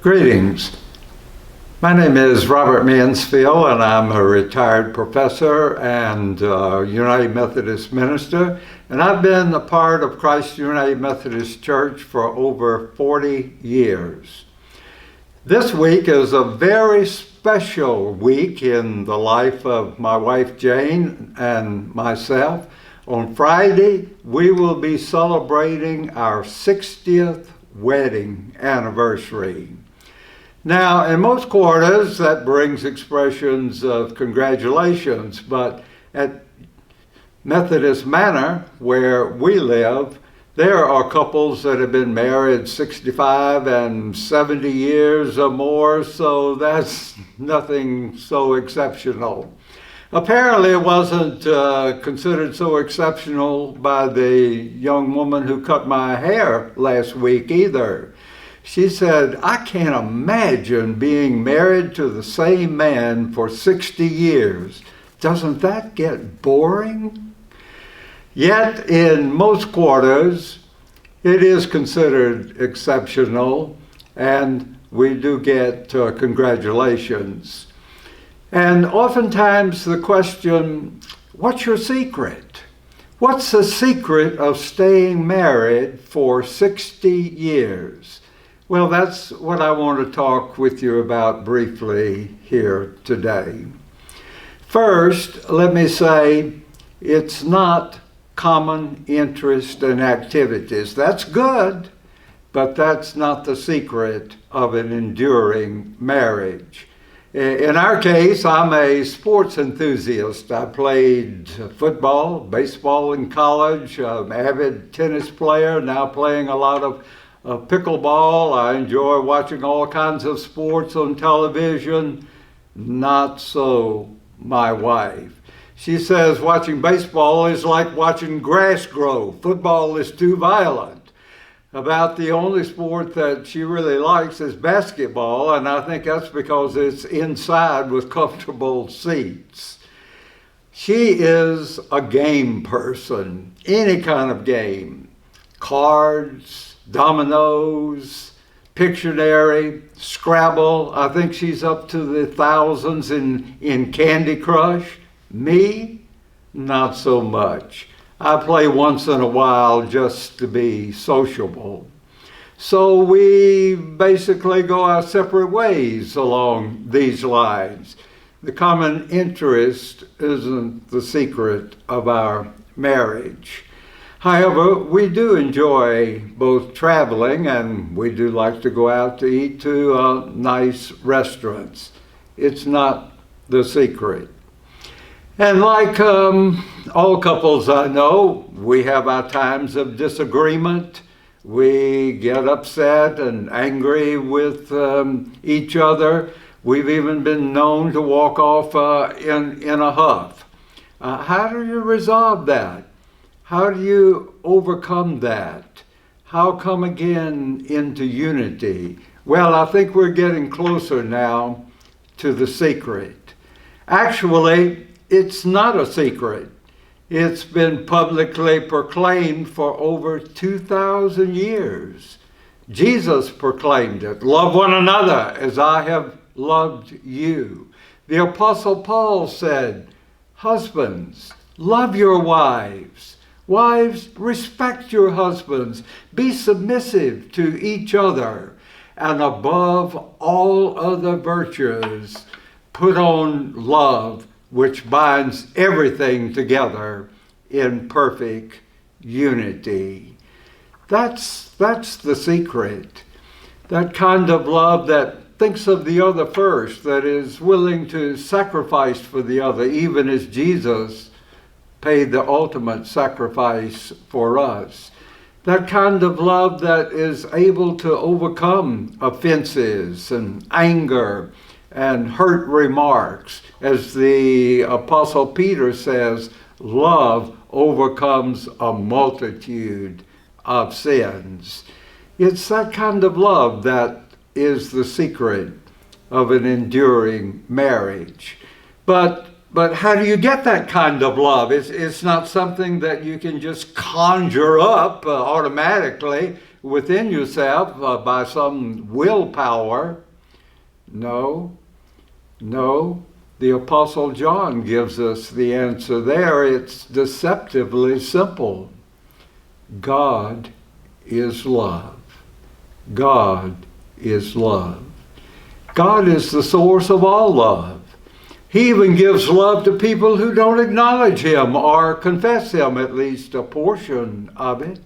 Greetings. My name is Robert Mansfield, and I'm a retired professor and United Methodist minister. And I've been a part of Christ United Methodist Church for over 40 years. This week is a very special week in the life of my wife Jane and myself. On Friday, we will be celebrating our 60th wedding anniversary. Now, in most quarters, that brings expressions of congratulations, but at Methodist Manor, where we live, there are couples that have been married 65 and 70 years or more, so that's nothing so exceptional. Apparently, it wasn't considered so exceptional by the young woman who cut my hair last week either. She said, "I can't imagine being married to the same man for 60 years. Doesn't that get boring?" Yet, in most quarters, it is considered exceptional, and we do get congratulations. And oftentimes the question, what's your secret? What's the secret of staying married for 60 years? Well, that's what I want to talk with you about briefly here today. First, let me say it's not common interest and activities. That's good, but that's not the secret of an enduring marriage. In our case, I'm a sports enthusiast. I played football, baseball in college. I'm an avid tennis player, now playing a lot of pickleball. I enjoy watching all kinds of sports on television. Not so my wife. She says watching baseball is like watching grass grow. Football is too violent. About the only sport that she really likes is basketball, and I think that's because it's inside with comfortable seats. She is a game person, any kind of game. Cards, dominoes, Pictionary, Scrabble. I think she's up to the thousands in Candy Crush. Me, not so much. I play once in a while just to be sociable. So we basically go our separate ways along these lines. The common interest isn't the secret of our marriage. However, we do enjoy both traveling, and we do like to go out to eat to nice restaurants. It's not the secret. And like all couples I know, we have our times of disagreement. We get upset and angry with each other. We've even been known to walk off in a huff. How do you resolve that? How do you overcome that? How come again into unity? Well, I think we're getting closer now to the secret. Actually, it's not a secret. It's been publicly proclaimed for over 2,000 years. Jesus proclaimed it. Love one another as I have loved you. The Apostle Paul said, husbands, love your wives. Wives, respect your husbands. Be submissive to each other. And above all other virtues, put on love, which binds everything together in perfect unity. That's the secret. That kind of love that thinks of the other first, that is willing to sacrifice for the other, even as Jesus paid the ultimate sacrifice for us. That kind of love that is able to overcome offenses and anger and hurt remarks. As the Apostle Peter says, love overcomes a multitude of sins. It's that kind of love that is the secret of an enduring marriage. But how do you get that kind of love? It's not something that you can just conjure up automatically. within yourself by some willpower. No. The Apostle John gives us the answer there. It's deceptively simple. God is love. God is love. God is the source of all love. He even gives love to people who don't acknowledge Him or confess Him, at least a portion of it.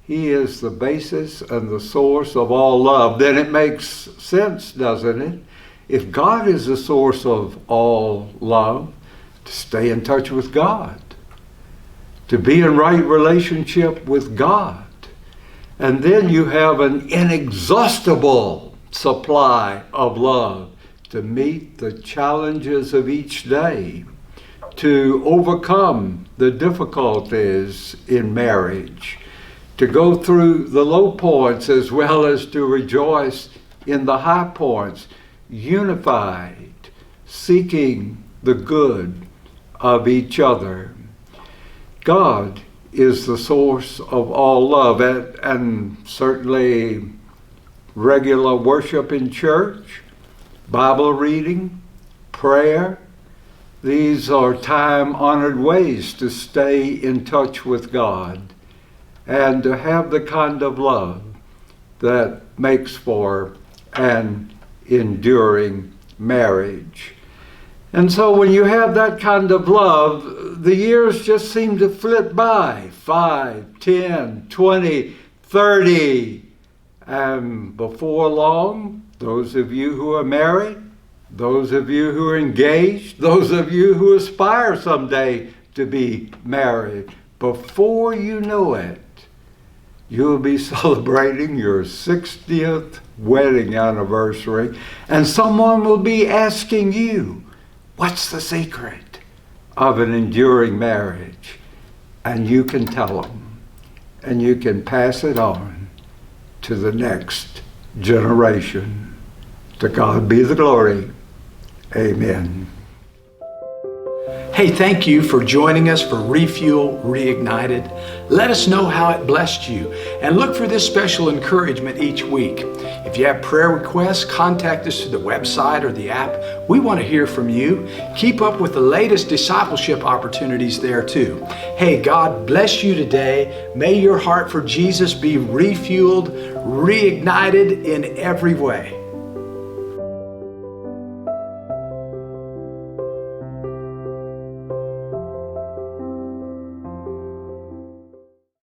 He is the basis and the source of all love. Then it makes sense, doesn't it? If God is the source of all love, to stay in touch with God, to be in right relationship with God. And then you have an inexhaustible supply of love to meet the challenges of each day, to overcome the difficulties in marriage, to go through the low points as well as to rejoice in the high points, unified, seeking the good of each other. God is the source of all love, and certainly regular worship in church, Bible reading, prayer, these are time-honored ways to stay in touch with God and to have the kind of love that makes for an enduring marriage. And so when you have that kind of love, the years just seem to flit by, 5, 10, 20, 30. And before long, those of you who are married, those of you who are engaged, those of you who aspire someday to be married, before you know it, you'll be celebrating your 60th wedding anniversary, and someone will be asking you, what's the secret of an enduring marriage? And you can tell them, and you can pass it on to the next generation. To God be the glory. Amen. Hey, thank you for joining us for Refuel Reignited. Let us know how it blessed you, and look for this special encouragement each week. If you have prayer requests, contact us through the website or the app. We want to hear from you. Keep up with the latest discipleship opportunities there too. Hey, God bless you today. May your heart for Jesus be refueled, reignited in every way.